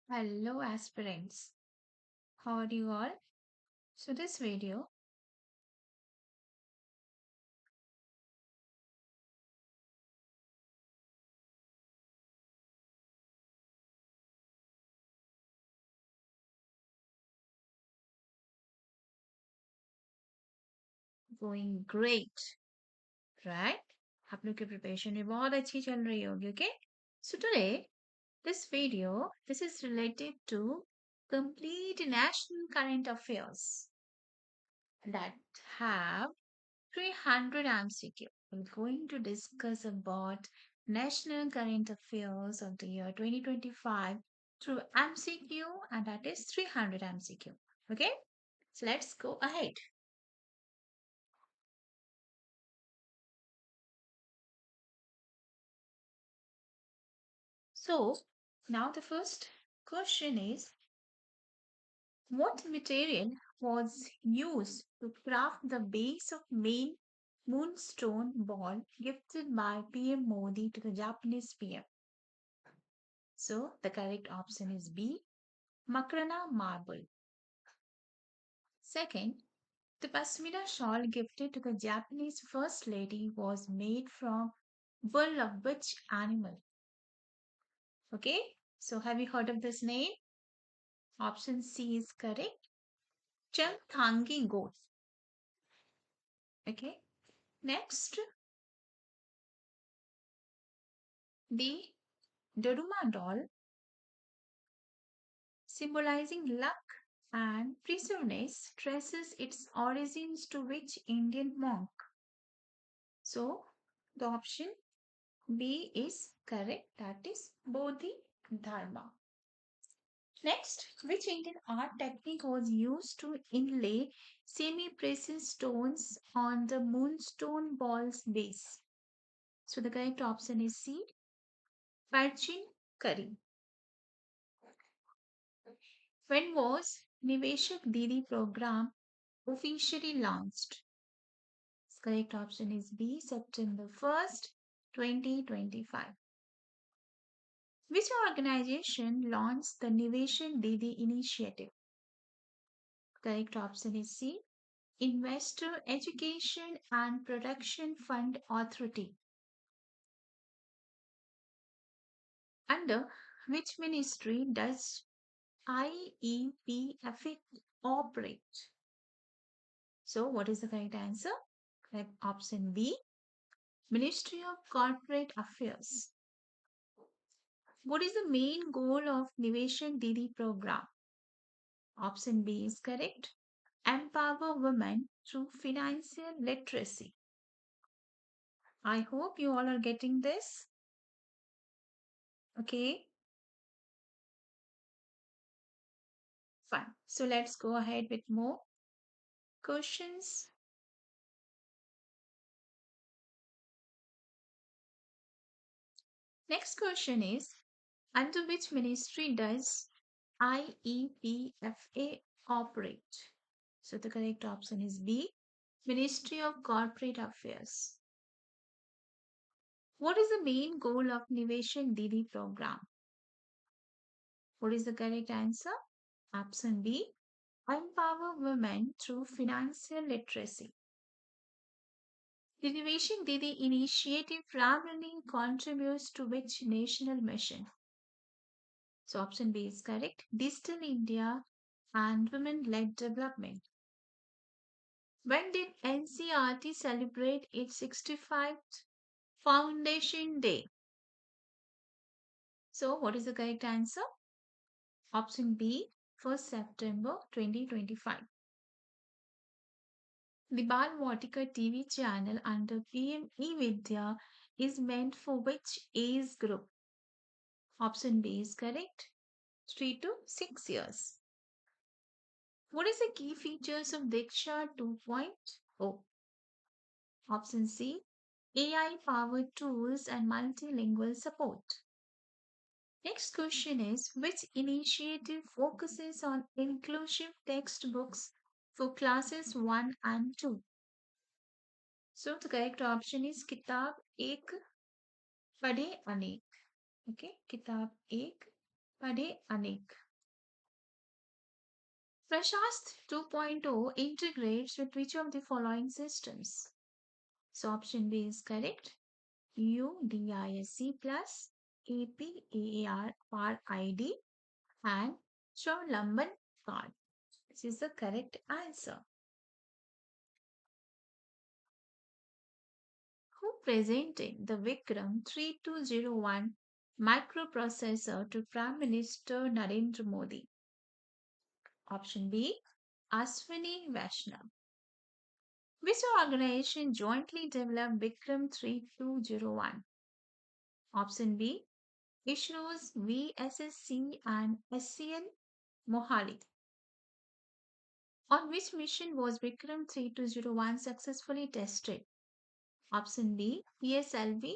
Hello aspirants, how are you all? So this video going great, right? आप लोग की preparation भी बहुत अच्छी चल रही होगी, okay? So today, this is related to complete national current affairs that have 300 MCQ. We're going to discuss about national current affairs of the year 2025 through MCQ, and that is 300 MCQ. Okay, so let's go ahead. So now the first question is, what material was used to craft the base of main moonstone ball gifted by PM Modi to the Japanese PM? So the correct option is B, Makrana marble. Second, the Pashmina shawl gifted to the Japanese First Lady was made from wool of which animal? Okay, so have you heard of this name? Option C is correct. Chanthangi goat. Okay, next, the Doduma doll, symbolizing luck and preservedness, traces its origins to which Indian monk? So, the option B is correct, that is Bodhidharma. Next, which Indian art technique was used to inlay semi-precious stones on the moonstone ball's base? So the correct option is C, Parchin Curry. When was Niveshak Didi program officially launched? Correct option is B, September 1st, 2025. Which organization launched the Niveshak Didi initiative? Correct option is C, Investor Education and Production Fund Authority. Under which ministry does IEPF operate? So, what is the correct answer? Correct option B, Ministry of Corporate Affairs. What is the main goal of Niveshan Didi program? Option B is correct. Empower women through financial literacy. I hope you all are getting this. Okay, fine. So let's go ahead with more questions. Next question is, under which ministry does IEPFA operate? So the correct option is B, Ministry of Corporate Affairs. What is the main goal of Niveshan Didi program? What is the correct answer? Option B, empower women through financial literacy. The Niveshan Didi initiative primarily contributes to which national mission? So option B is correct. Digital India and women-led development. When did NCRT celebrate its 65th Foundation Day? So what is the correct answer? Option B, 1st September 2025. The Bal Vatika TV channel under PM eVidya is meant for which age group? Option B is correct. 3 to 6 years. What is the key features of Diksha 2.0? Option C, AI powered tools and multilingual support. Next question is, which initiative focuses on inclusive textbooks for classes 1 and 2? So the correct option is Kitab Ek Padhe Anek. Okay, Kitab Ek Pade Anik. Prashast 2.0 integrates with which of the following systems? So option B is correct. UDISC plus APAR par ID and Cholaman card. This is the correct answer. Who presented the Vikram 3201 microprocessor to Prime Minister Narendra Modi? Option B, Aswini Vaishnav. Which organization jointly developed Vikram 3201? Option B, ISRO's VSSC and SCL Mohali. On which mission was Vikram 3201 successfully tested? Option B, PSLV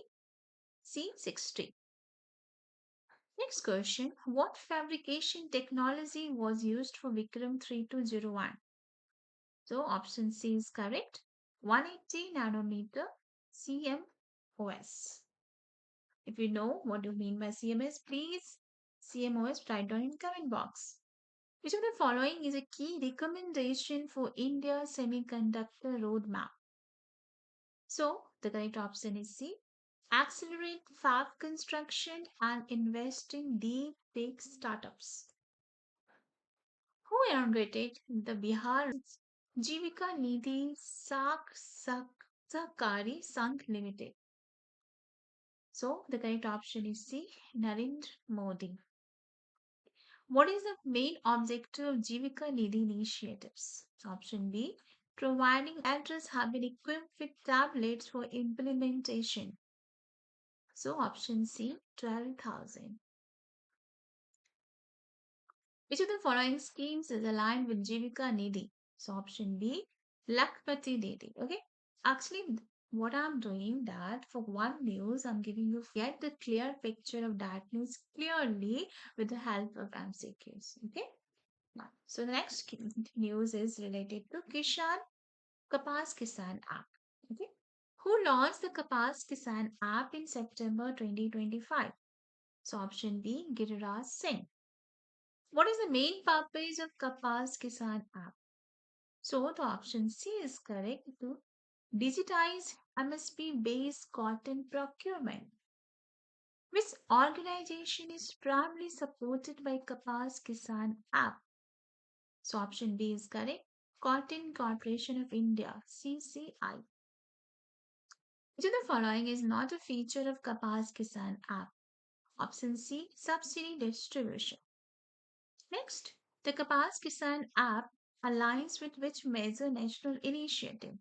C60. Next question. What fabrication technology was used for Vikram 3201? So option C is correct. 180 nanometer CMOS. If you know what you mean by CMS, please CMOS write down in comment box. Which of the following is a key recommendation for India's semiconductor roadmap? So the correct option is C. Accelerate fab construction and invest in deep tech startups. Who inaugurated the Bihar Jivika Nidhi Sahkari Sangh Limited? So the correct option is C. Narendra Modi. What is the main objective of Jivika Nidhi initiatives? Option B. Providing elders have been equipped with tablets for implementation. So option C. 12,000. Which of the following schemes is aligned with Jivika Nidhi? So option B, Lakpati Nidhi. Okay. Actually, what I'm doing that for one news, I'm giving you get the clear picture of that news clearly with the help of MCQs. Okay. Now, so the next news is related to Kishan Kapas Kisan app. Okay. Who launched the Kapas Kisan app in September 2025? So option B, Giriraj Singh. What is the main purpose of Kapas Kisan app? So the option C is correct to digitize MSP based cotton procurement. Which organization is primarily supported by Kapas Kisan app? So option B is correct. Cotton Corporation of India, CCI. Which of the following is not a feature of Kapas Kisan app? Option C, subsidy distribution. Next, the Kapas Kisan app aligns with which major national initiative?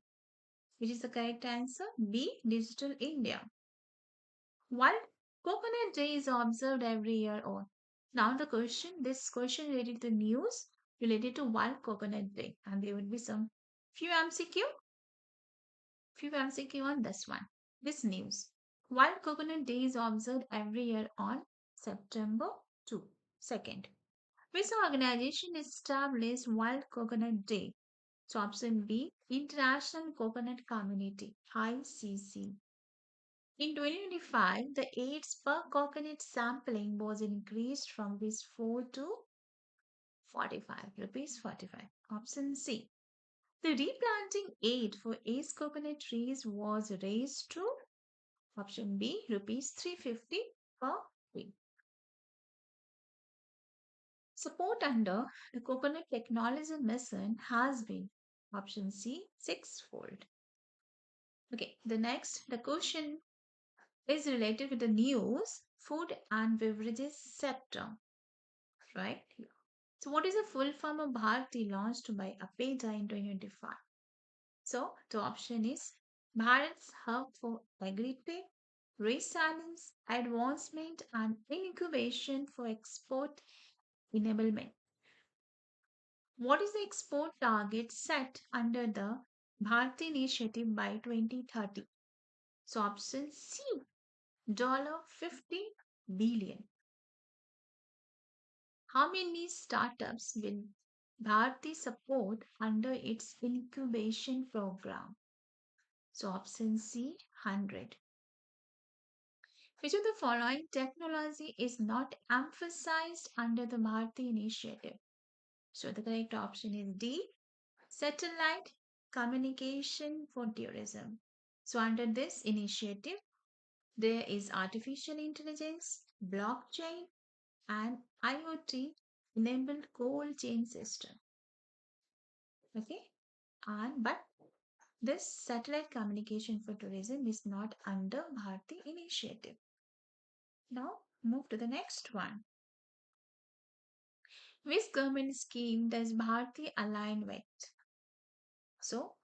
Which is the correct answer? B. Digital India. World Coconut Day is observed every year on. Now this question related to news related to World Coconut Day, and there would be some few MCQ, few MCQ on this one. This news. World Coconut Day is observed every year on September 2, 2nd. Which organization established World Coconut Day? So option B, International Coconut Community, ICC. In 2025, the AIDS per coconut sampling was increased from rupees 4 to 45, rupees 45. Option C. The replanting aid for AIDS coconut trees was raised to option B, rupees 350 per tree. Support under the Coconut Technology Mission has been option C, sixfold. Okay, the question is related with the news, food and beverages sector, right? So, what is the full form of Bharti launched by APEDA in 2025? So, the option is Bharat's Hub for Agri-Tech, Resilience, Advancement and Incubation for Export Enablement. What is the export target set under the Bharti initiative by 2030? So option C, $50 billion. How many startups will Bharti support under its incubation program? So option C, 100. Which of the following technology is not emphasized under the Bharti initiative? So the correct option is D, satellite communication for tourism. So under this initiative, there is artificial intelligence, blockchain, and IoT enabled cold chain system. Okay, and but this satellite communication for tourism is not under Bharti initiative. Now move to the next one. Which government scheme does Bharti align with? So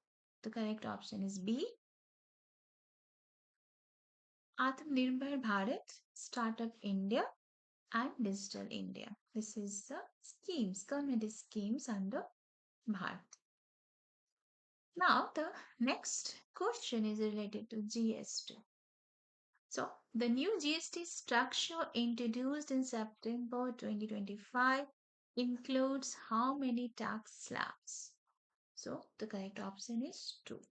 the correct option is B. Atmanirbhar Bharat, Startup India, and Digital India. This is the schemes, government schemes under Bharat. Now the next question is related to GST. So the new GST structure introduced in September 2025 includes how many tax slabs? So the correct option is 2.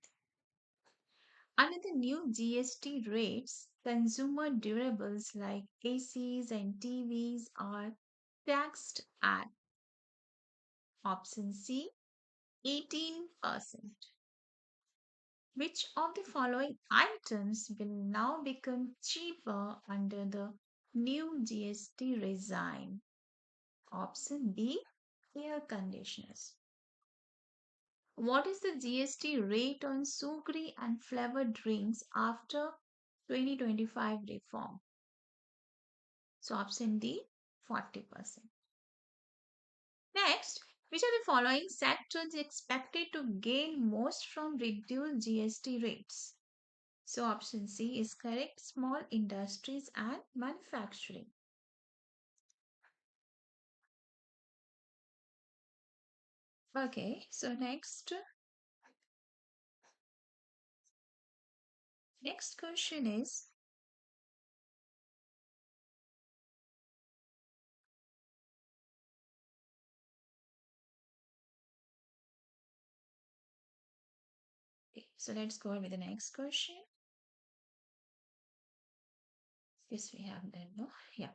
Under the new GST rates, consumer durables like ACs and TVs are taxed at option C 18%. Which of the following items will now become cheaper under the new GST regime? Option B air conditioners. What is the GST rate on sugary and flavored drinks after 2025 reform? So option D 40%. Next, which of the following sectors is expected to gain most from reduced GST rates? So option C is correct, small industries and manufacturing. Okay, so next question is, okay, so let's go on with the next question. Yes, we have that, no? Yeah.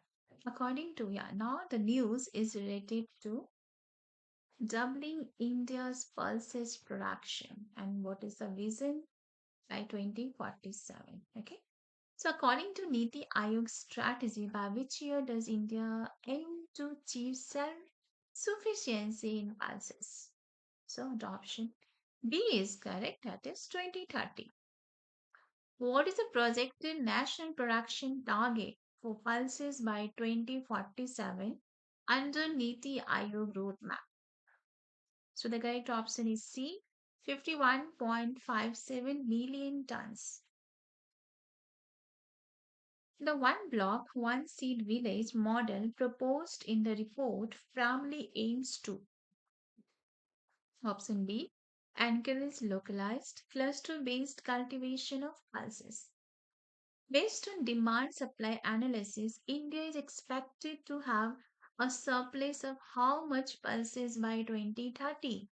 According to, yeah, now the news is related to doubling India's pulses production and what is the vision by 2047. Okay. So according to Niti Aayog's strategy, by which year does India aim to achieve self-sufficiency in pulses? So the option B is correct, that is 2030. What is the projected national production target for pulses by 2047 under Niti Aayog roadmap? So the correct option is C, 51.57 million tons. The one block, one seed village model proposed in the report firmly aims to option B encourage localized cluster based cultivation of pulses. Based on demand supply analysis, India is expected to have a surplus of how much pulses by 2030?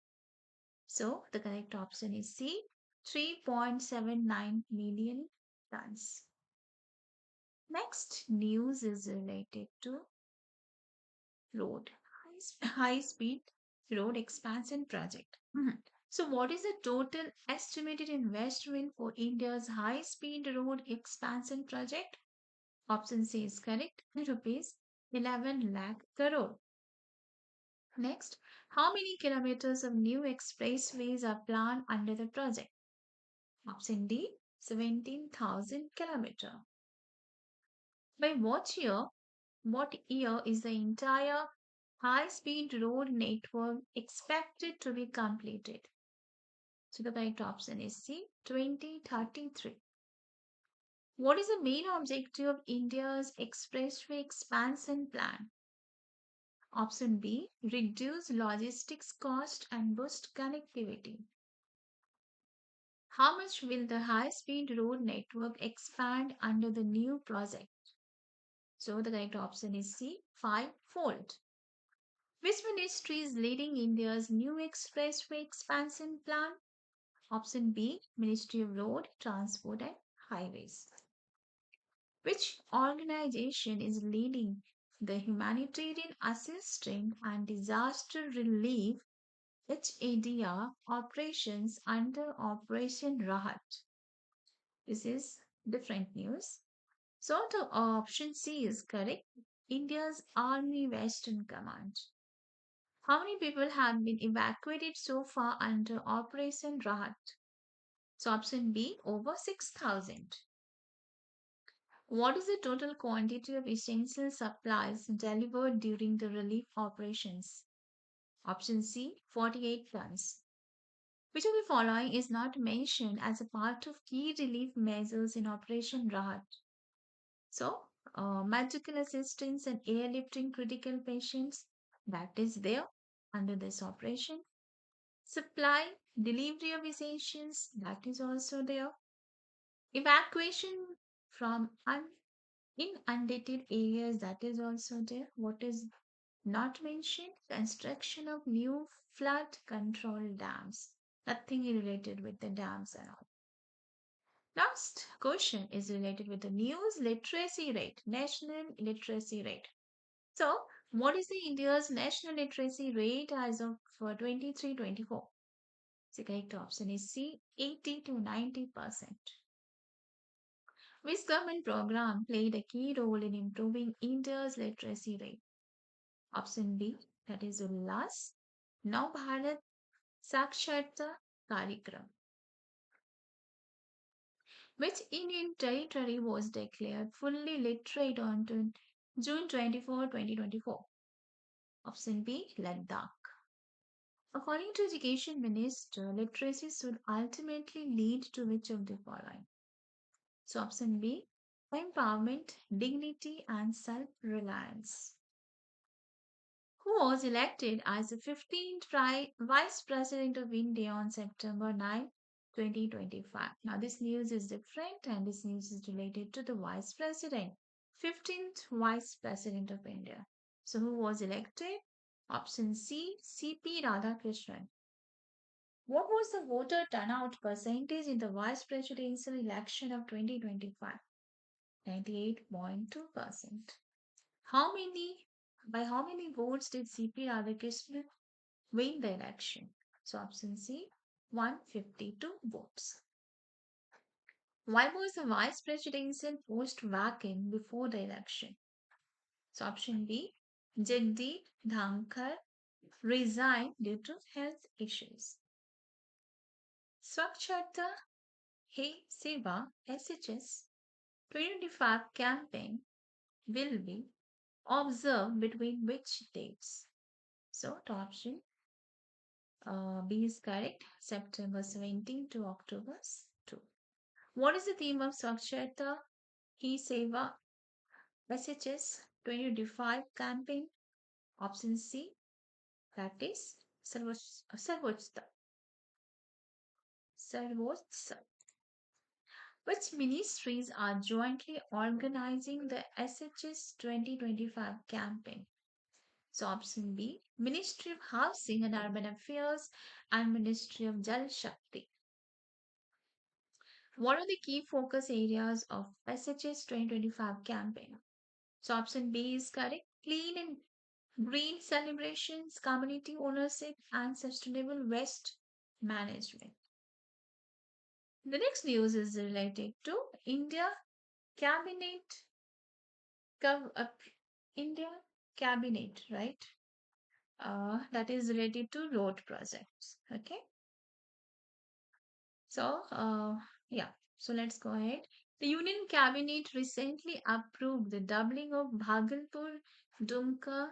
So the correct option is C, 3.79 million tons. Next news is related to road, high speed road expansion project. Mhm. So, what is the total estimated investment for India's high speed road expansion project? Option C is correct, rupees 11 lakh crore. Next, how many kilometers of new expressways are planned under the project? Option D 17,000 kilometers. By what year is the entire high speed road network expected to be completed? So the correct option is C 2033. What is the main objective of India's expressway expansion plan? Option B reduce logistics cost and boost connectivity. How much will the high speed road network expand under the new project? So the correct option is C 5-fold. Which ministry is leading India's new expressway expansion plan? Option B, Ministry of Road, Transport and Highways. Which organization is leading the humanitarian assistance and disaster relief HADR operations under Operation Rahat? This is different news. So the option C is correct. India's Army Western Command. How many people have been evacuated so far under Operation Rahat? So option B, over 6,000. What is the total quantity of essential supplies delivered during the relief operations? Option C, 48 tons. Which of the following is not mentioned as a part of key relief measures in Operation Rahat? So, medical assistance and airlifting critical patients, that is there under this operation. Supply, delivery of essentials, that is also there. Evacuation from inundated areas, that is also there. What is not mentioned? Construction of new flood control dams. Nothing related with the dams and all. Last question is related with the news literacy rate, national literacy rate. So, what is the India's national literacy rate as of 23-24? The correct option is C, 80 to 90%. Which government program played a key role in improving India's literacy rate? Option B, that is Ullas. Now Bharat Saksharta Karikram. Which Indian territory was declared fully literate on June 24, 2024? Option B, Ladakh. According to Education Minister, literacy should ultimately lead to which of the following? So option B, empowerment, dignity and self-reliance. Who was elected as the 15th Vice President of India on September 9, 2025? Now, this news is different and this news is related to the Vice President, 15th Vice President of India. So, who was elected? Option C, CP Radhakrishnan. What was the voter turnout percentage in the vice presidential election of 2025? 98.2%. How many, by how many votes did CP Radhakrishnan win the election? So option C, 152 votes. Why was the vice presidential post vacant before the election? So option B, Jagdeep Dhankar resigned due to health issues. Swachhata Hey Seva SHS 2025 campaign will be observed between which dates? So the option B is correct. September 17 to October 2. What is the theme of Swachhata Hi Seva SHS 2025 campaign? Option C, that is Sarvotsa. Sarvotsa. Which ministries are jointly organizing the SHS 2025 campaign? So option B, Ministry of Housing and Urban Affairs and Ministry of Jal Shakti. What are the key focus areas of SHS 2025 campaign? So option B is correct. Clean and green celebrations, community ownership, and sustainable waste management. The next news is related to Cabinet, gov- uh, India Cabinet, right? That is related to road projects. Okay. So, yeah, so let's go ahead. The Union Cabinet recently approved the doubling of Bhagalpur Dumka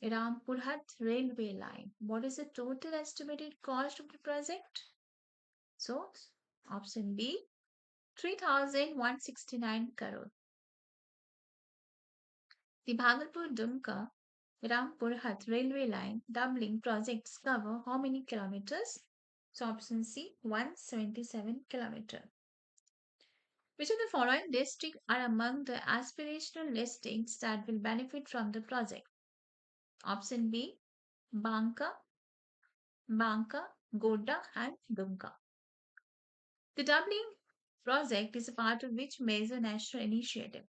Rampurhat railway line. What is the total estimated cost of the project? So, option B, 3,169 crore. The Bhagalpur Dumka Rampurhat railway line doubling projects cover how many kilometers? So, option C, 177 kilometers. Which of the following districts are among the aspirational listings that will benefit from the project? Option B, Banka, Godda, and Dumka. The doubling project is a part of which major national initiative?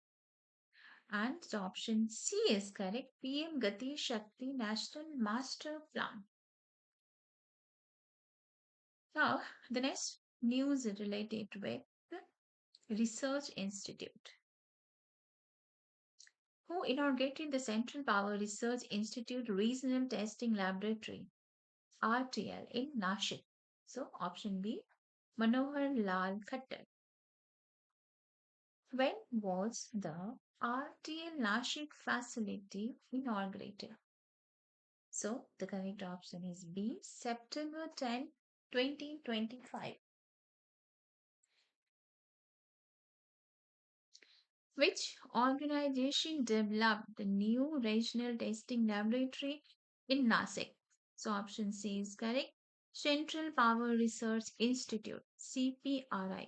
And the option C is correct. PM Gati Shakti National Master Plan. Now, the next news is related with the Research Institute. Who inaugurated the Central Power Research Institute Regional Testing Laboratory RTL in Nashik? So, option B, Manohar Lal Khattar. When was the RTL Nashik facility inaugurated? So, the correct option is B, September 10, 2025. Which organization developed the new regional testing laboratory in Nasik? So, option C is correct. Central Power Research Institute, CPRI.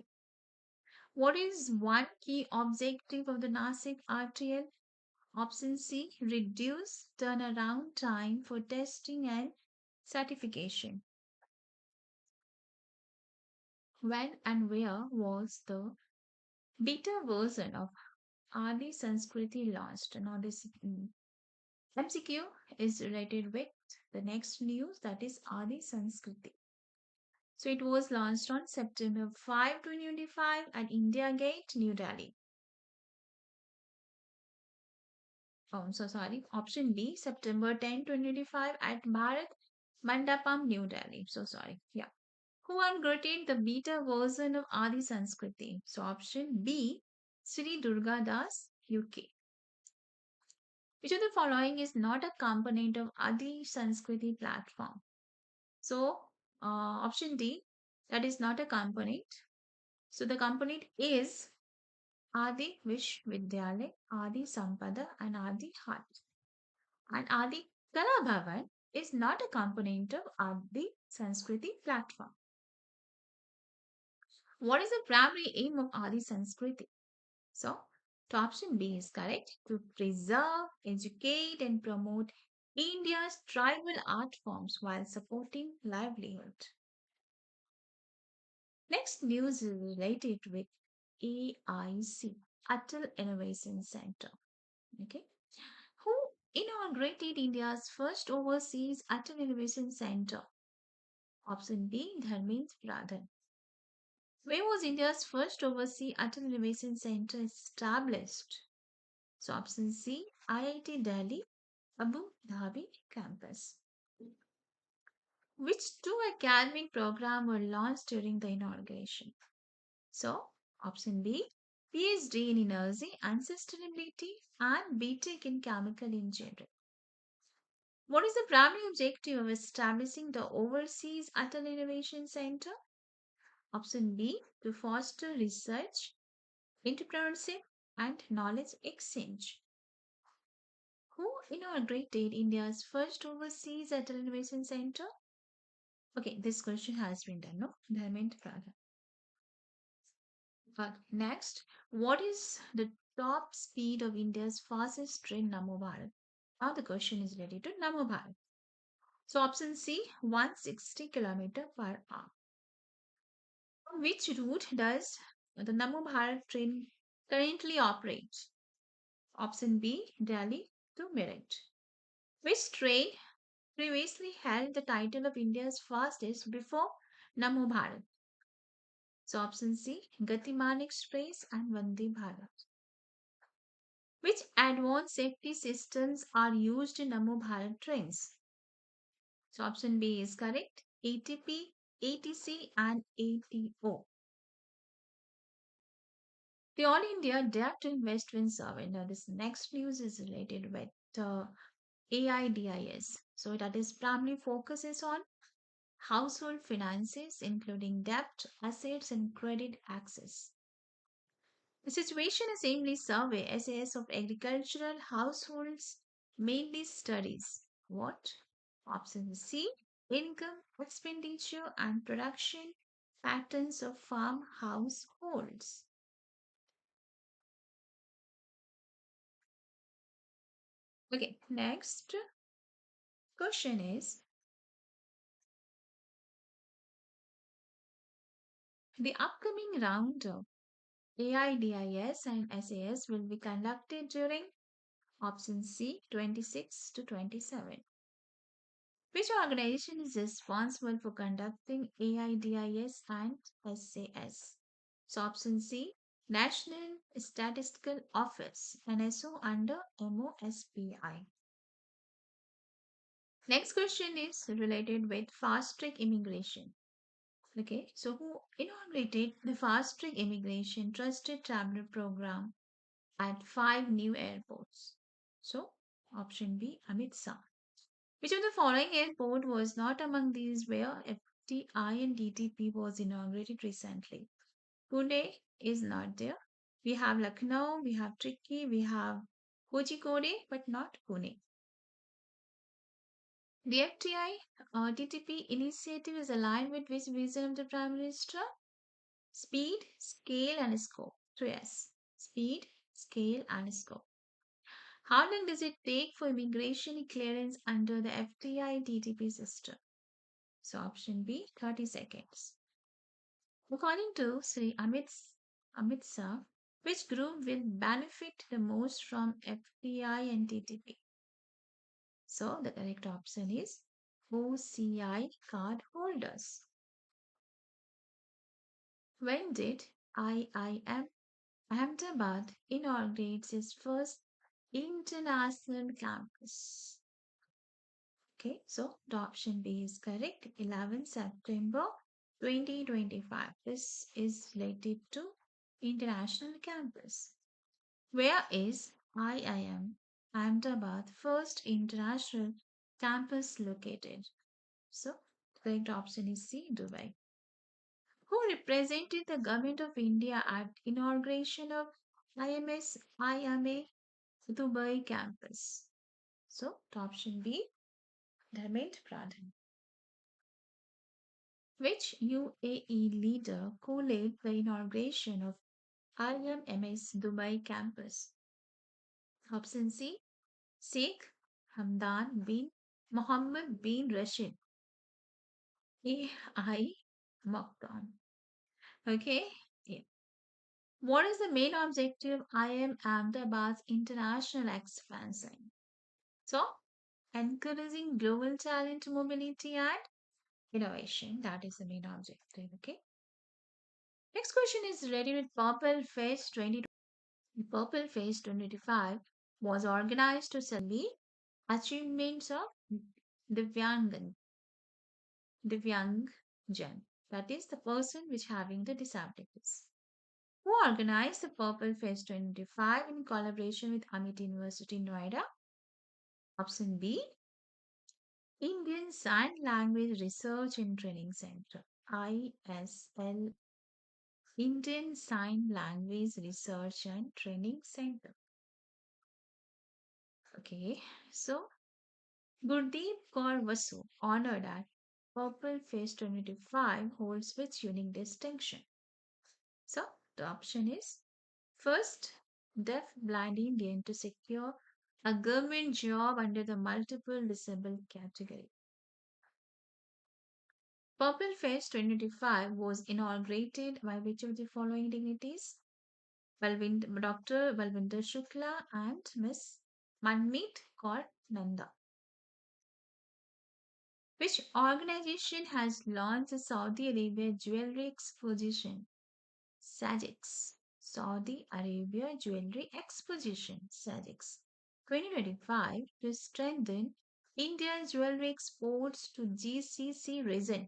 What is one key objective of the Nasik RTL? Option C, reduce turnaround time for testing and certification. When and where was the beta version of Adi Sanskriti launched? Now, this MCQ is related with the next news, that is Adi Sanskriti. So, it was launched on September 5, 2025 at India Gate, New Delhi. Oh, so sorry. Option B, September 10, 2025 at Bharat Mandapam, New Delhi. So sorry. Yeah. Who uncreated the beta version of Adi Sanskriti? So option B, Sri Durga Das, UK. Which of the following is not a component of Adi Sanskriti platform? So option D, that is not a component. So the component is Adi Vishwavidyalaya, Adi Sampada, and Adi Hat. And Adi Kala Bhavan is not a component of Adi Sanskriti platform. What is the primary aim of Adi Sanskriti? So, the option B is correct, to preserve, educate, and promote India's tribal art forms while supporting livelihood. Next news is related with AIC, Atal Innovation Center. Okay, who inaugurated India's first overseas Atal Innovation Center? Option B, Dharmendra Pradhan. Where was India's first overseas Atal Innovation Center established? So option C, IIT Delhi, Abu Dhabi campus. Which two academic programs were launched during the inauguration? So option B, PhD in Energy and Sustainability and BTech in Chemical Engineering. What is the primary objective of establishing the Overseas Atal Innovation Center? Option B, to foster research, entrepreneurship, and knowledge exchange. Who inaugurated India's first overseas Atal Innovation Center? Okay, this question has been done, no? Dharmendra Pradhan. Next, what is the top speed of India's fastest train Namo Bharat? Now the question is related to Namo Bharat. So option C, 160 km per hour. On which route does the Namo Bharat train currently operate? Option B, Delhi to Meerut. Which train previously held the title of India's fastest before Namo Bharat? So option C, Gatiman Express and Vande Bharat. Which advanced safety systems are used in Namo Bharat trains? So option B is correct. ATP, ATC and ATO. The All India Debt Investment Survey. Now this next news is related with AIDS. So that is primarily focuses on household finances, including debt, assets, and credit access. The Situation Assembly Survey SAS of agricultural households mainly studies what? Option C, income, expenditure, and production patterns of farm households. Okay, next question is the upcoming round AIDS and SAS will be conducted during option C 26 to 27. Which organization is responsible for conducting AIDS and SAS? So option C, National Statistical Office, NSO under MOSPI. Next question is related with fast track immigration. Okay, so who inaugurated the fast track immigration trusted traveler program at 5 new airports? So option B, Amit Shah. Which of the following airport was not among these where FTI and DTP was inaugurated recently? Pune is not there. We have Lucknow, we have Trichy, we have Kozhikode, but not Pune. The FTI DTP initiative is aligned with which vision of the Prime Minister? Speed, scale, and scope. So, yes, speed, scale, and scope. How long does it take for immigration clearance under the FTI DTP system? So option B, 30 seconds. According to Sri Amit Shah, which group will benefit the most from FDI and TTP? So the correct option is OCI card holders. When did IIM Ahmedabad inaugurate its first international campus? Okay, so the option B is correct. 11 September 2025. This is related to international campus. Where is IIM Ahmedabad first international campus located? So, the correct option is C, Dubai. Who represented the government of India at inauguration of IMA Dubai campus? So, the option B, Dharmendra Pradhan. Which UAE leader co-led the inauguration of IMS Dubai campus? Option C, Sheikh Hamdan bin Mohammed bin Rashid. AI Maktoum. Okay. Yeah. What is the main objective of IM Ahmedabad's international expansion? So, encouraging global talent mobility and innovation. That is the main objective. Okay. Next question is ready with Purple Face 20. The Purple Face 2025 was organized to celebrate achievements of Divyangan, Divyangjan. That is the person which having the disabilities. Who organized the Purple Face 2025 in collaboration with Amit University, Noida? Option B, Indian Sign Language Research and Training Center, ISL, Indian Sign Language Research and Training Center. Okay, so Gurdeep Kaur Vasu, honored at Purple Face 2025, holds which unique distinction? So the option is first, deaf blind Indian to secure a government job under the multiple disabled category. Purple Face 2025 was inaugurated by which of the following dignitaries? Dr. Balvinder Shukla and Miss Manmeet Kaur Nanda. Which organization has launched the Saudi Arabia Jewelry Exposition? SAGIX. Saudi Arabia Jewelry Exposition, SAGIX 2025 to strengthen India's jewelry exports to GCC region.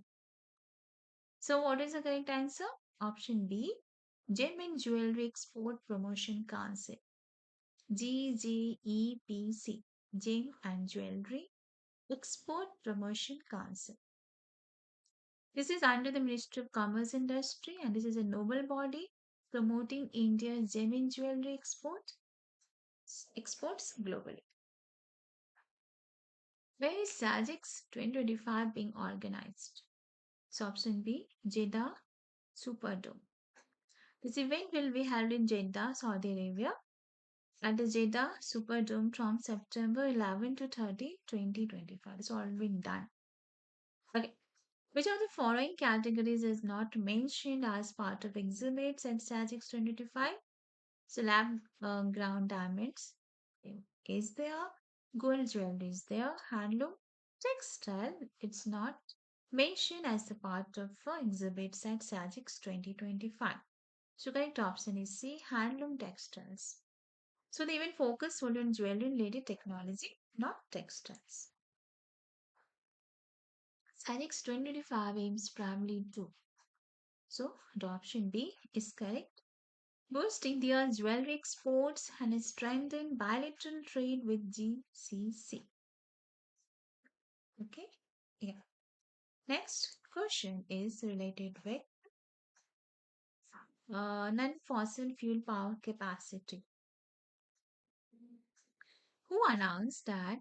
So, what is the correct answer? Option B, Gem and Jewelry Export Promotion Council, GJEPC, Gem and Jewelry Export Promotion Council. This is under the Ministry of Commerce Industry and this is a noble body promoting India's gem and jewelry exports globally. Where is SAGIX 2025 being organized? So option B, Jeddah Superdome. This event will be held in Jeddah, Saudi Arabia at the Jeddah Superdome from September 11 to 30, 2025. It's all been done. Okay. Which of the following categories is not mentioned as part of exhibits at Statics 2025? So lab ground diamonds is there, gold jewelry is there, handloom, textile, it's not mentioned as the part of exhibits at SAGIX 2025. So correct option is C, handloom textiles. So they even focus only on jewelry and lady technology, not textiles. SAGIX 2025 aims primarily to. So the option B is correct. Boost India's jewelry exports and strengthen bilateral trade with GCC. Okay, yeah. Next question is related with non-fossil fuel power capacity. Who announced that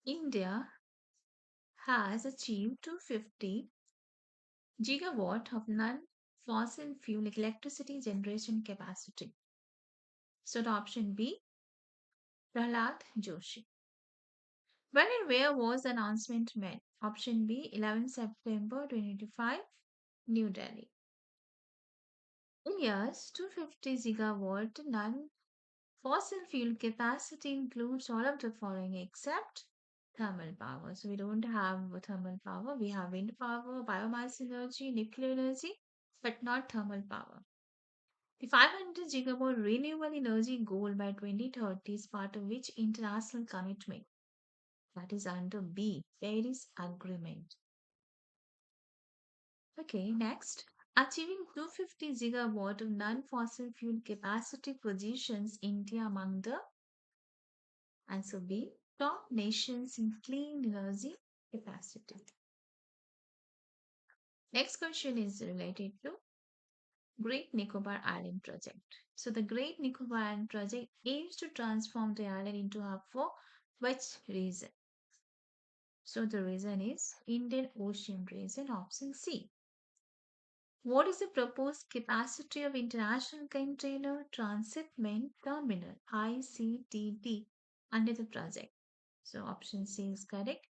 India has achieved 250 gigawatt of non-fossil fuel electricity generation capacity? So the option B, Prahlad Joshi. When and where was the announcement made? Option B, 11 September 2025, New Delhi. India's 250 gigawatt non-fossil fuel capacity includes all of the following except thermal power. So we don't have thermal power. We have wind power, biomass energy, nuclear energy, but not thermal power. The 500 gigawatt renewable energy goal by 2030 is part of which international commitment? That is under B, Paris Agreement. Okay, next. Achieving 250 gigawatt of non-fossil fuel capacity positions India among the answer B, top nations in clean energy capacity. Next question is related to Great Nicobar Island Project. So the Great Nicobar Island Project aims to transform the island into a hub for which reason? So the reason is Indian Ocean Basin, option C. What is the proposed capacity of International Container Transshipment Terminal ICTT under the project? So option C is correct.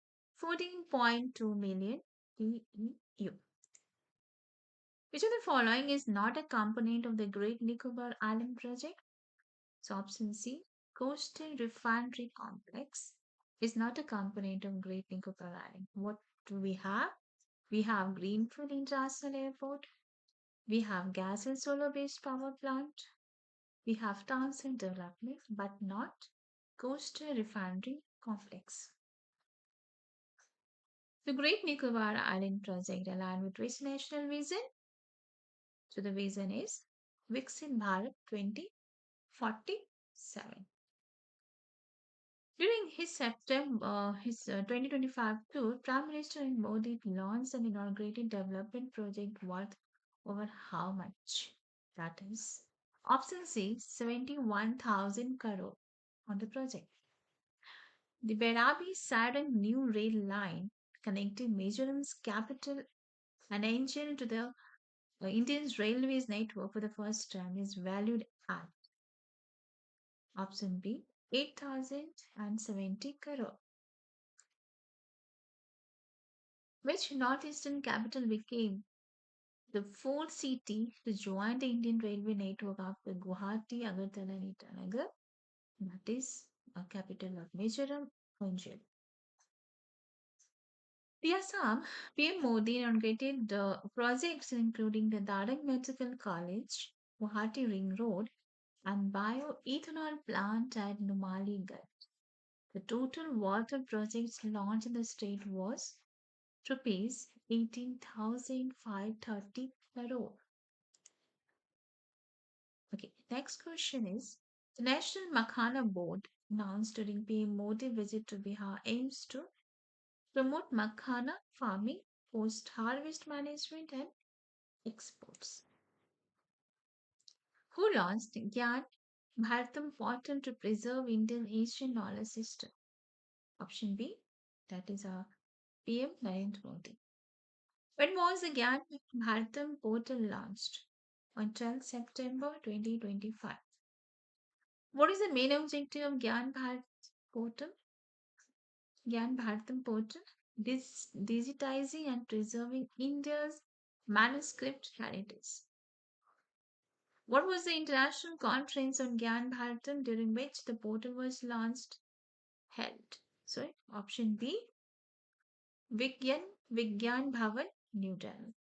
14.2 million TEU. Which of the following is not a component of the Great Nicobar Island project? So option C, Coastal Refinery Complex is not a component of Great Nicobar Island. What do we have? We have Greenfield International Airport. We have gas and solar based power plant. We have township development, but not coastal refinery complex. The Great Nicobar Island project aligned with which national vision? So the vision is Viksit Bharat 2047. During his 2025 tour, Prime Minister Modi launched an inaugurated development project worth over how much? That is option C, 71,000 crore on the project. The Berabi Saturn new rail line connecting Mizoram's capital and Angel to the Indian Railways network for the first time is valued at option B, 8,070 crore. Which northeastern capital became the fourth city to join the Indian railway network after Guwahati, Agartala, and Itanagar? That is a capital of Mizoram, Angel. The Assam PM Modi inaugurated projects including the Dadang Medical College, Guwahati Ring Road, and bioethanol plant at Numaligarh. The total water projects launched in the state was rupees 18,530 crore. Okay, next question is the National Makhana Board announced during PM Modi visit to Bihar aims to promote makhana farming, post harvest management, and exports. Who launched Gyan Bharatam portal to preserve Indian Asian knowledge system? Option B, that is our PM Narendra Modi. When was the Gyan Bharatam portal launched? On 12 September 2025. What is the main objective of Gyan Bharatam portal? digitizing and preserving India's manuscript heritage. What was the international conference on Gyan Bharatam during which the portal was launched held? So, option B, Vigyan Bhavan, New Delhi.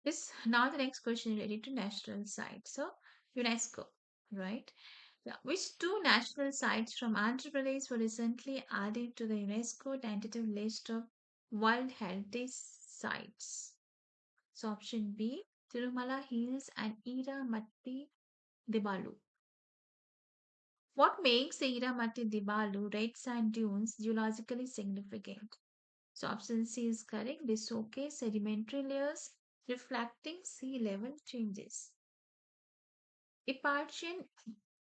This now the next question related to national sites. So, UNESCO, right? Yeah. Which two national sites from Andhra Pradesh were recently added to the UNESCO tentative list of World Heritage Sites? So, option B, Tirumala Hills and Iramatti Dibalu. What makes the Iramatti Dibalu red sand dunes geologically significant? So, option C is correct. They showcase sedimentary layers reflecting sea level changes. Eparchin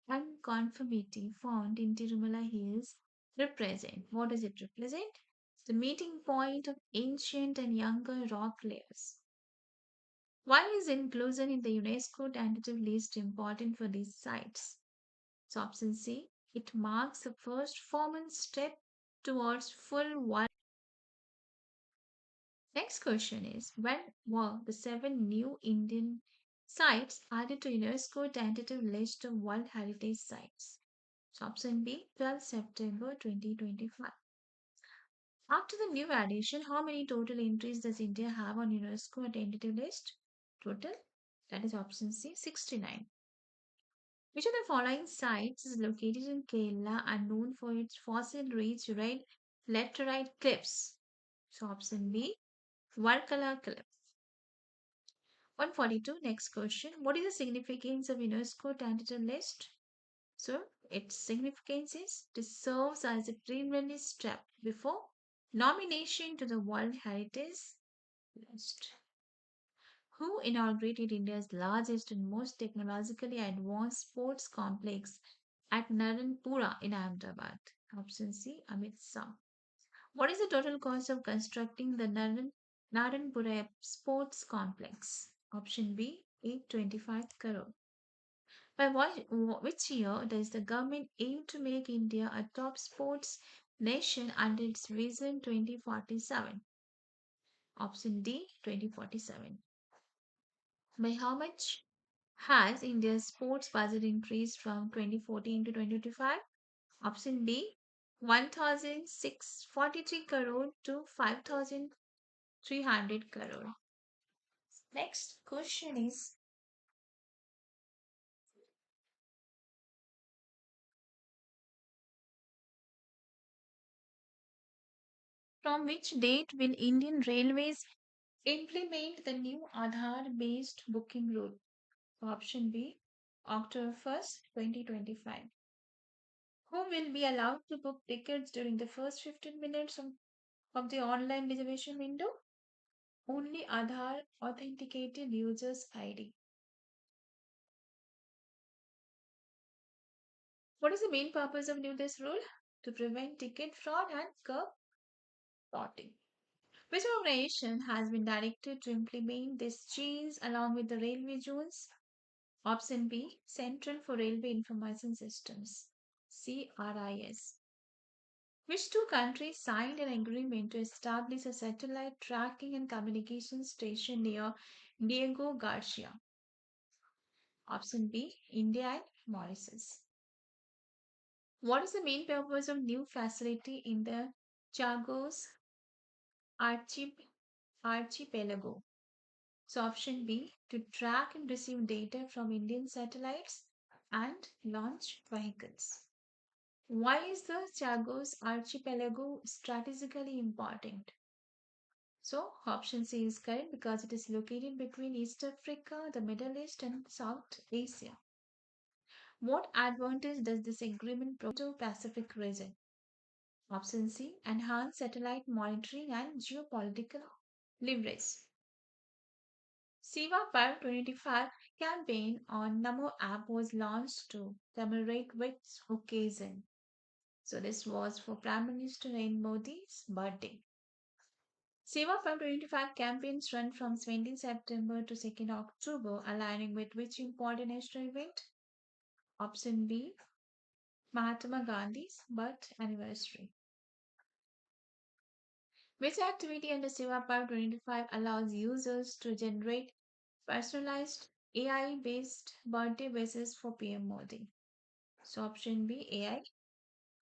and conformity found in Tirumala Hills represent. What does it represent? The meeting point of ancient and younger rock layers. Why is inclusion in the UNESCO tentative list important for these sites? So option C, it marks the first formal step towards full world. Next question is, when were the seven new Indian sites added to UNESCO tentative list of World Heritage Sites? So option B, 12 September 2025. After the new addition, how many total entries does India have on UNESCO tentative list? Total? That is option C, 69. Which of the following sites is located in Kerala and known for its fossil-rich red laterite cliffs? So option B, Varkala Cliff. 142, next question. What is the significance of UNESCO tentative list? So its significance is this serves as a preliminary step before nomination to the World Heritage List. Who inaugurated India's largest and most technologically advanced sports complex at Naranpura in Ahmedabad? Option C, Amit Shah. What is the total cost of constructing the Naranpura Sports Complex? Option B, 825 crore. By which year does the government aim to make India a top sports nation under its Vision 2047? Option D, 2047. By how much has India's sports budget increased from 2014 to 2025? Option B, 1,643 crore to 5,300 crore. Next question is, from which date will Indian Railways implement the new Aadhaar based booking rule? Option B, October 1st, 2025. Who will be allowed to book tickets during the first 15 minutes of the online reservation window? Only Aadhaar authenticated users ID. What is the main purpose of new this rule? To prevent ticket fraud and curb plotting. Which organization has been directed to implement these change along with the railway zones? Option B, Central for Railway Information Systems, CRIS. Which two countries signed an agreement to establish a satellite tracking and communication station near Diego Garcia? Option B, India and Mauritius. What is the main purpose of new facility in the Chagos archipelago? So option B, to track and receive data from Indian satellites and launch vehicles. Why is the Chagos archipelago strategically important? So option C is correct because it is located between East Africa, the Middle East and South Asia. What advantage does this agreement provide to Pacific region? Option C, enhanced satellite monitoring and geopolitical leverage. Siva Par 2025 campaign on Namo app was launched to commemorate which occasion? So this was for Prime Minister Narendra Modi's birthday. Seva Feb 25 campaigns run from 20 September to 2nd October, aligning with which important national event? Option B, Mahatma Gandhi's birth anniversary. Which activity under Seva 2025 allows users to generate personalized AI based birthday wishes for PM Modi? So option B AI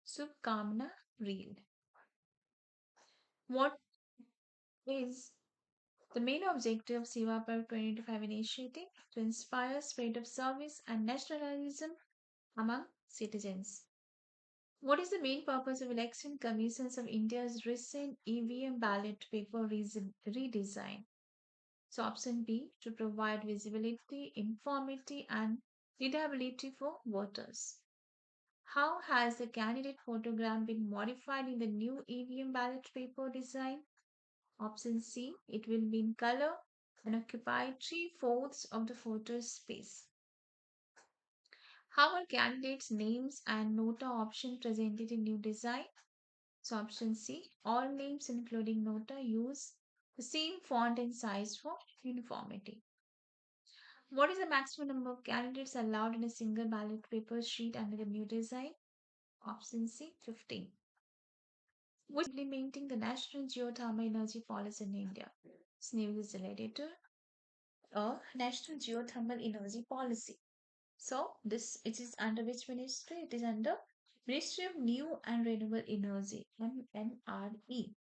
Subkamna Reel. What is the main objective of Seva Parv 2025 initiative? To inspire spirit of service and nationalism among citizens. What is the main purpose of election commissions of India's recent EVM ballot paper redesign? So option B to provide visibility, informity and readability for voters. How has the candidate photogram been modified in the new EVM ballot paper design? Option C, it will be in color and occupy three-fourths of the photo space. How are candidates' names and nota option presented in new design? So option C, all names including nota use the same font and size for uniformity. What is the maximum number of candidates allowed in a single ballot paper sheet under the new design? Option C, 15. Which is implementing the national geothermal energy policy in India? This news is related to a national geothermal energy policy. So this it is under which ministry? It is under Ministry of New and Renewable Energy (MNRE).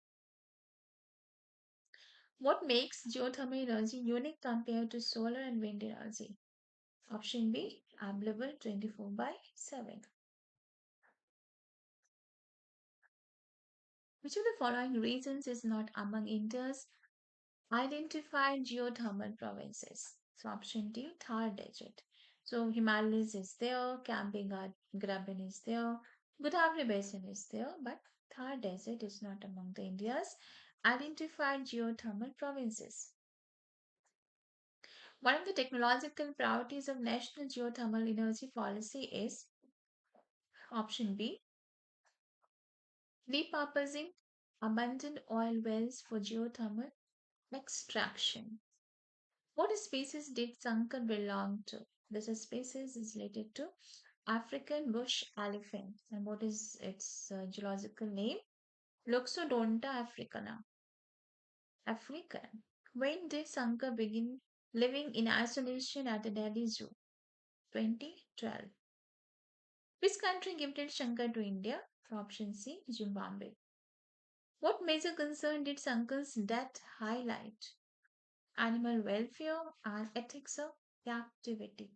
What makes geothermal energy unique compared to solar and wind energy? Option B, available 24 by 7. Which of the following reasons is not among India's identified geothermal provinces? So option D, Thar Desert. So Himalayas is there, Graben is there, Godavari Basin is there, but Thar Desert is not among the India's identified geothermal provinces. One of the technological priorities of national geothermal energy policy is option B, repurposing abandoned oil wells for geothermal extraction. What species did Sankar belong to? This species is related to African bush elephant. And what is its geological name? Loxodonta africana. African. When did Sankar begin living in isolation at the Delhi Zoo? 2012. Which country gifted Shankar to India? Option C, Zimbabwe. What major concern did Sankar's death highlight? Animal welfare and ethics of captivity.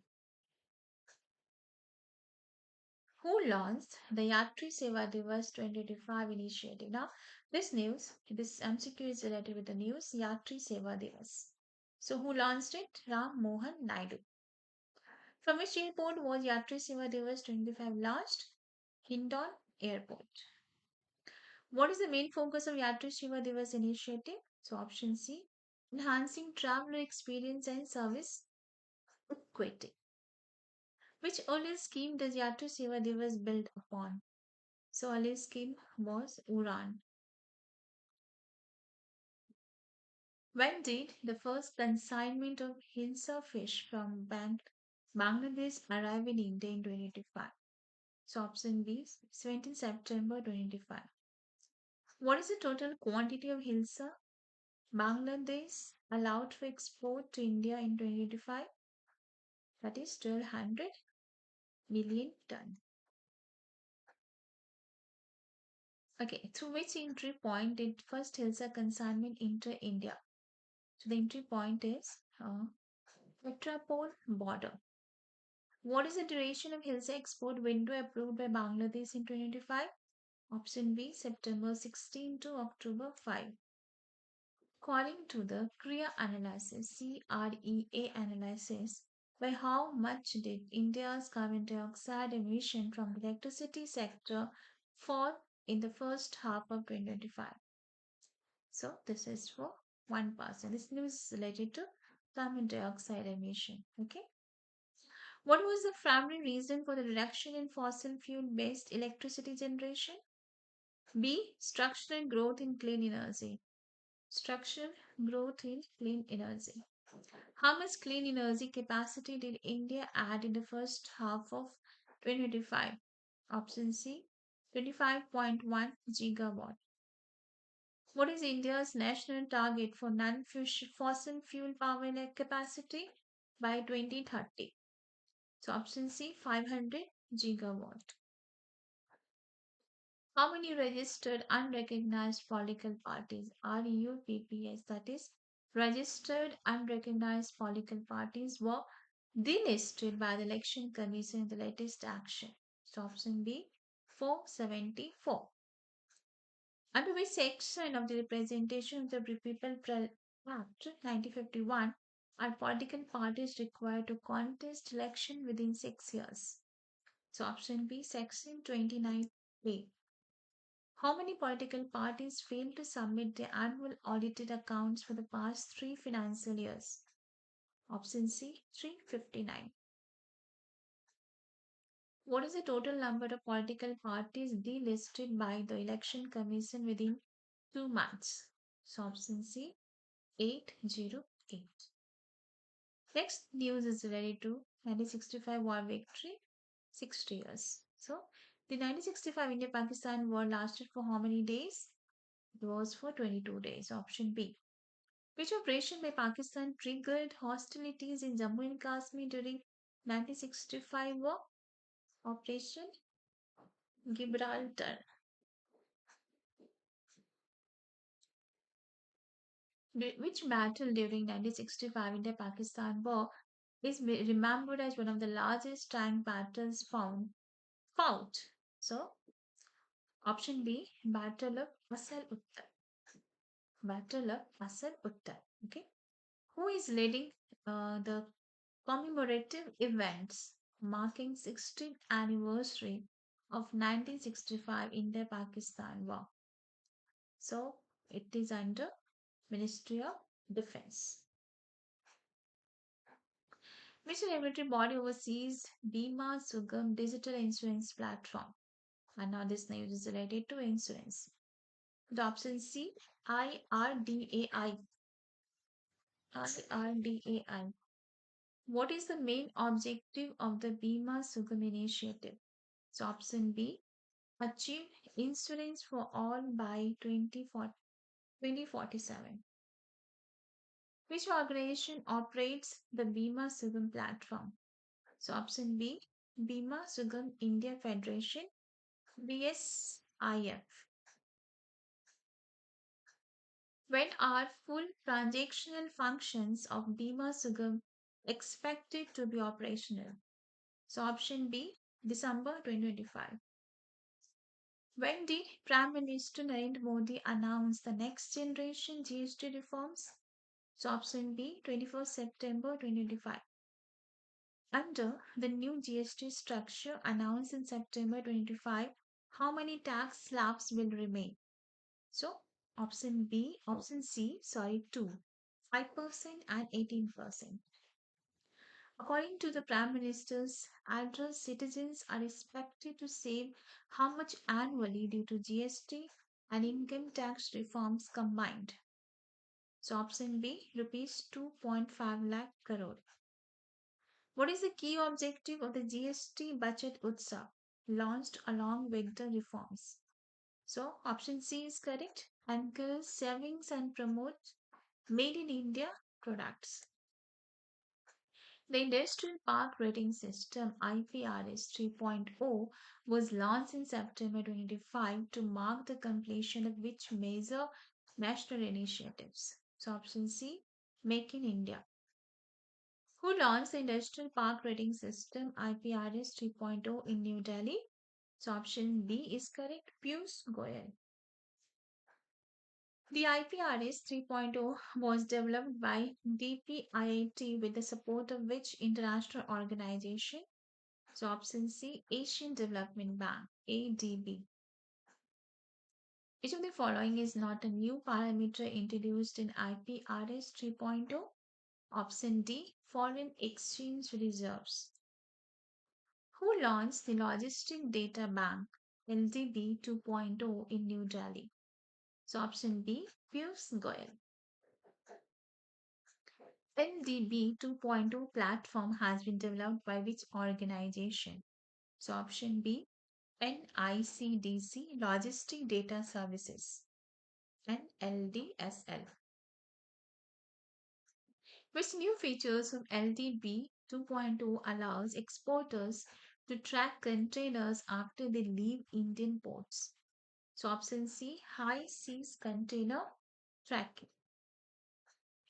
Who launched the Yatri Seva Divas 2025 initiative? Now, this MCQ is related with the news Yatri Seva Divas. So, who launched it? Ram Mohan Naidu. From which airport was Yatri Seva Divas 25 launched? Hindon Airport. What is the main focus of Yatri Seva Divas initiative? So, option C, enhancing traveler experience and service equity. Which earlier scheme does Yatri Seva Divas build upon? So, earlier scheme was Uran. When did the first consignment of Hilsa fish from Bangladesh arrive in India in 2025? So, option B, 17 September 2025. What is the total quantity of Hilsa Bangladesh allowed to export to India in 2025? That is 1200 million ton. Okay, through which entry point did first Hilsa consignment enter India? So the entry point is Petrapol border. What is the duration of Hilsa export window approved by Bangladesh in 2025? Option B, September 16 to October 5. According to the CREA analysis, CREA analysis, by how much did India's carbon dioxide emission from the electricity sector fall in the first half of 2025? So this is for 1%. This news is related to carbon dioxide emission. Okay. What was the primary reason for the reduction in fossil fuel based electricity generation? B. Structural growth in clean energy. Structural growth in clean energy. How much clean energy capacity did India add in the first half of 2025? Option C, 25.1 gigawatt. What is India's national target for non-fossil fuel power capacity by 2030? So option C 500 gigawatt. How many registered unrecognized political parties are UPPS, that is registered unrecognized political parties, were delisted by the Election Commission in the latest action? So option B 474. Under which section of the Representation of the People Act 1951 are political parties required to contest election within 6 years? So option B section 29A. How many political parties failed to submit their annual audited accounts for the past 3 financial years? Option C 359. What is the total number of political parties delisted by the Election Commission within 2 months? So option C 808. Next news is related to 1965 war victory, 60 years. So the 1965 India-Pakistan war lasted for how many days? It was for 22 days. Option B. Which operation by Pakistan triggered hostilities in Jammu and Kashmir during 1965 war? Operation Gibraltar. Which battle during 1965 India-Pakistan war is remembered as one of the largest tank battles fought? So, option B, Battle of Asal Uttar. Battle of Asal Uttar. Okay. Who is leading the commemorative events marking 16th anniversary of 1965 India-Pakistan war? So, it is under Ministry of Defense. Which regulatory body oversees Bima Sugam digital insurance platform? And now this news is related to insurance. The option C, IRDAI. IRDAI. What is the main objective of the Bima Sugam initiative? So option B, achieve insurance for all by 2047. Which organization operates the Bima Sugam platform? So option B, Bima Sugam India Federation, BSIF. When are full transactional functions of Bima Sugam expected to be operational? So option B, December 2025. When did Prime Minister Narendra Modi announce the next generation GST reforms? So option B, 21st September 2025. Under the new GST structure announced in September 2025, how many tax slabs will remain? So option C, sorry, 2, 5% and 18%. According to the Prime Minister's address, citizens are expected to save how much annually due to GST and income tax reforms combined? So option B, rupees 2.5 lakh crore. What is the key objective of the GST Budget Utsav launched along with the reforms? So option C is correct. Encourage savings and promote made in India products. The Industrial Park Rating System IPRS 3.0 was launched in September 2025 to mark the completion of which major national initiatives? So option C, Make in India. Who launched the Industrial Park Rating System IPRS 3.0 in New Delhi? So option B is correct, Piyush Goyal. The IPRS 3.0 was developed by DPIIT with the support of which international organization? So option C, Asian Development Bank, ADB. Which of the following is not a new parameter introduced in IPRS 3.0? Option D, Foreign Exchange Reserves. Who launched the Logistic Data Bank, LDB 2.0 in New Delhi? So option B, Piyush Goyal. LDB 2.0 platform has been developed by which organization? So option B, NICDC Logistic Data Services. and LDSL. Which new features of LDB 2.0 allows exporters to track containers after they leave Indian ports? So option C, high seas container tracking.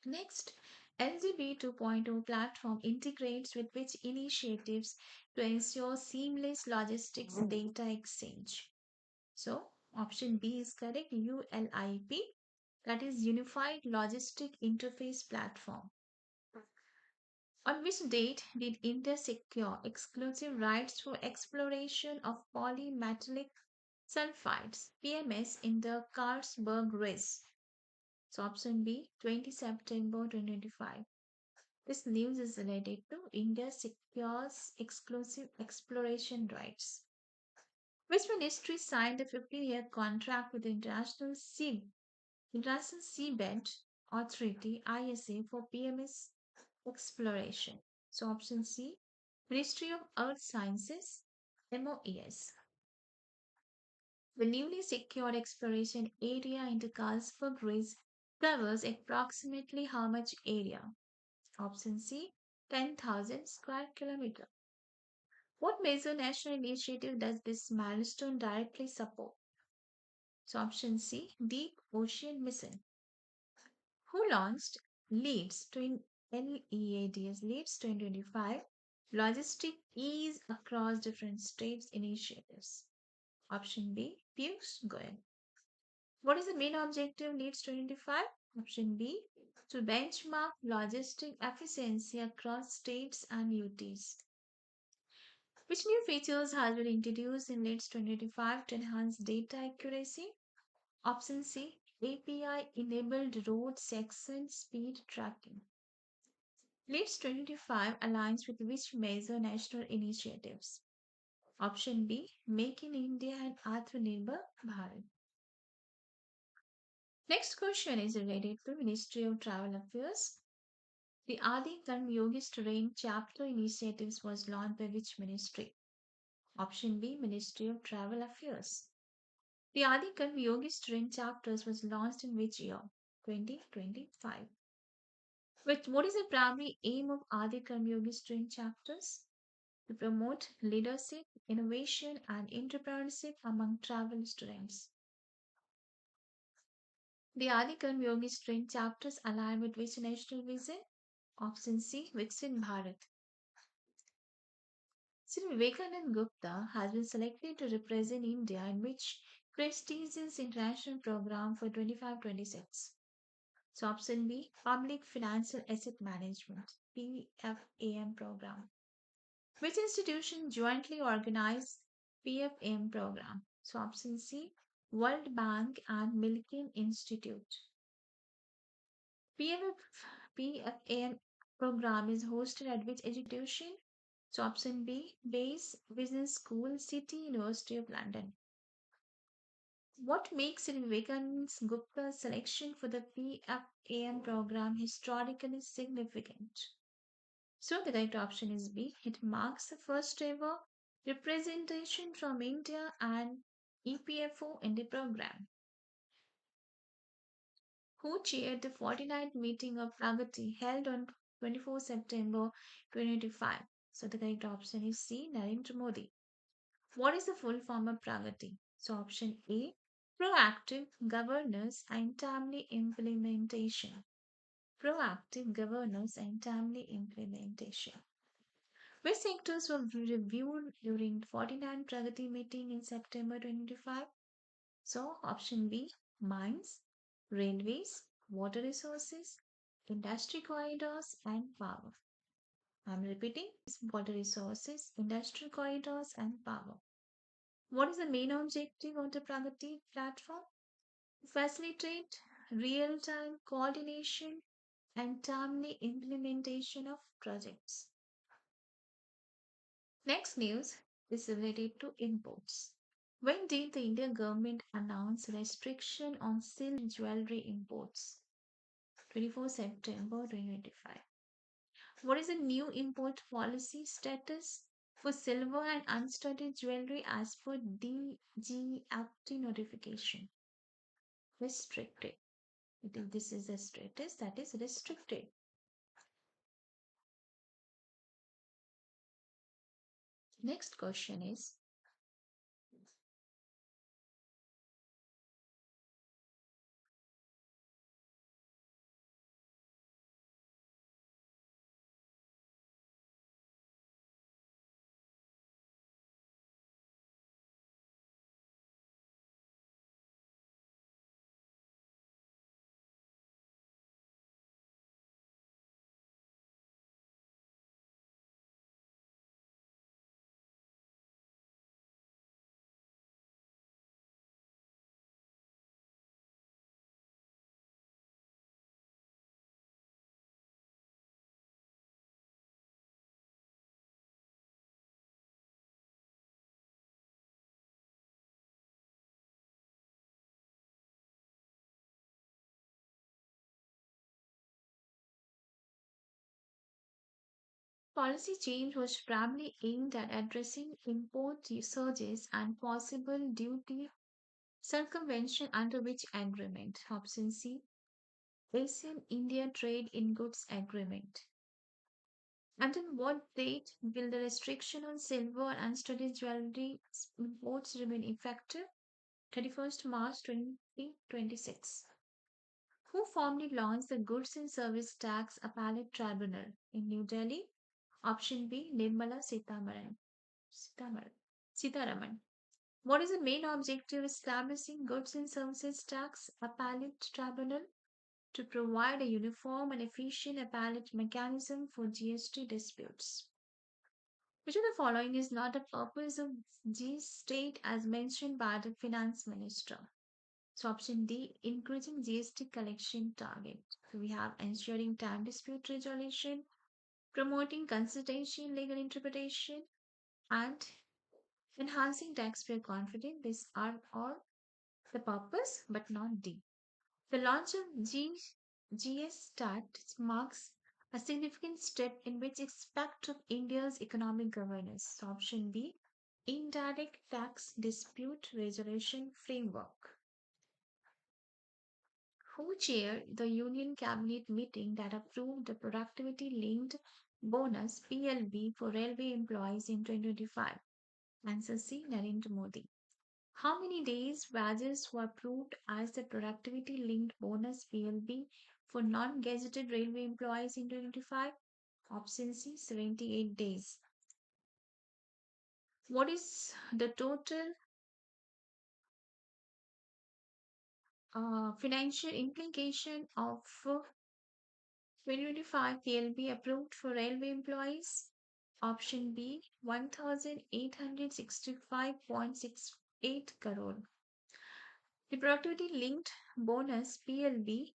Next, LGB 2.0 platform integrates with which initiatives to ensure seamless logistics data exchange? So, option B is correct, ULIP, that is Unified Logistic Interface Platform. On which date did India secure exclusive rights for exploration of polymetallic sulfides, PMS, in the Carlsberg Race? So, option B, 20 September 2025. This news is related to India secures exclusive exploration rights. Which ministry signed a 15-year contract with the International Seabed Authority (ISA) for PMS exploration? So option C, Ministry of Earth Sciences, MOES. The newly secured exploration area in the Carlsberg Race covers approximately how much area? Option C, 10,000 square kilometer. What major national initiative does this milestone directly support? So option C, Deep Ocean Mission. Who launched LEADS 2025 Logistic Ease Across Different States initiatives? Option B, Piyush Goyal. What is the main objective LEADS 2025? Option B, to benchmark logistic efficiency across states and UTs. Which new features has been introduced in LEADS 2025 to enhance data accuracy? Option C, API-enabled road section speed tracking. LEADS 2025 aligns with which major national initiatives? Option B, Make in India and Atmanirbhar Bharat. Next question is related to Ministry of Travel Affairs. The Adi Karm Yogist Train chapter initiatives was launched by which ministry? Option B, Ministry of Travel Affairs. The Adi Karm Yogist Train chapters was launched in which year? 2025. What is the primary aim of Adi Karm Yogist Train chapters? To promote leadership, innovation, and entrepreneurship among travel students. The Adi Karm Yogist Train chapters align with which national vision? Option C, Viksit Bharat. Sri Vivekanand Gupta has been selected to represent India in which prestigious international program for 25-26? So option B, Public Financial Asset Management, PFAM program. Which institution jointly organized PFAM program? So option C, World Bank and Milken Institute. PFAM program is hosted at which education? So option B, Base Business School, City University of London. What makes Sri Vivekanand Gupta's selection for the PFAM program historically significant? So the right option is B. It marks the first ever representation from India and EPFO in the program. Who chaired the 49th meeting of Pragati held on 24 September 2025? So the correct option is C. Narendra Modi. What is the full form of Pragati? So option A, proactive governance and timely implementation. Proactive governance and timely implementation. Which sectors were reviewed during 49 Pragati meeting in September 2025? So option B, mines, railways, water resources, industry corridors and power. I'm repeating, water resources, industrial corridors and power. What is the main objective of the Pragati platform? Facilitate real-time coordination and timely implementation of projects. Next news is related to imports. When did the Indian government announce restriction on silver jewelry imports? 24 September 2025. What is the new import policy status for silver and unstudded jewelry as per DGFT notification? restricted. This is the status that is restricted. Next question is, policy change was primarily aimed at addressing import surges and possible duty circumvention under which agreement? Option C, ASEAN India Trade in Goods Agreement. Until what date will the restriction on silver and studded jewelry imports remain effective? 31st March 2026. Who formally launched the Goods and Service Tax Appellate Tribunal in New Delhi? Option B, Nirmala Sitaraman. What is the main objective of establishing Goods and Services Tax Appellate Tribunal? To provide a uniform and efficient appellate mechanism for GST disputes. Which of the following is not the purpose of G state as mentioned by the finance minister? So option D, increasing GST collection target. So we have ensuring time dispute resolution, promoting consultation legal interpretation, and enhancing taxpayer confidence. These are all the purpose, but not D. The launch of GS-STAT marks a significant step in which aspect of India's economic governance. So option B, indirect tax dispute resolution framework. Who chaired the Union Cabinet meeting that approved the productivity linked bonus PLB for railway employees in 2025? Answer C, Narendra Modi. How many days wages were approved as the productivity linked bonus PLB for non gazetted railway employees in 2025? Option C, 78 days. What is the total financial implication of 2025 PLB approved for railway employees? Option B, 1,865.68 crore. The productivity linked bonus PLB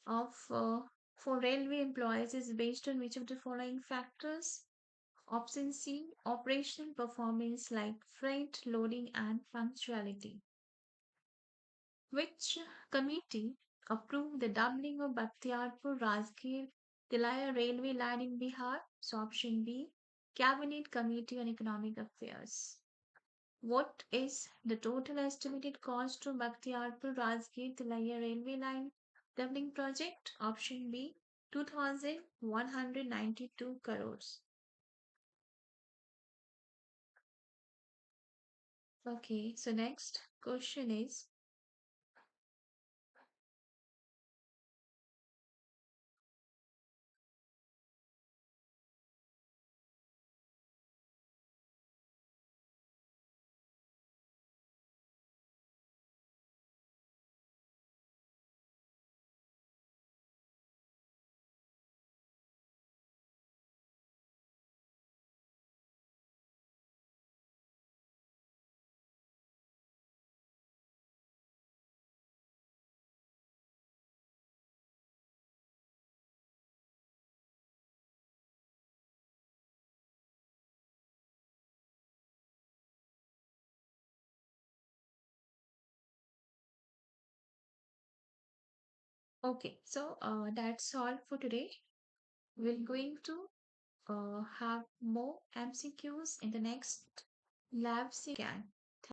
of for railway employees is based on which of the following factors? Option C, operational performance like freight loading and punctuality. Which committee approved the doubling of Bakhtiarpur Rajgir Tilaya railway line in Bihar? So option B, Cabinet Committee on Economic Affairs. What is the total estimated cost to Bakhtiarpur Rajgir Tilaya railway line doubling project? Option B, 2,192 crores. Okay, so next question is, okay, so that's all for today. We're going to have more MCQs in the next lab scan.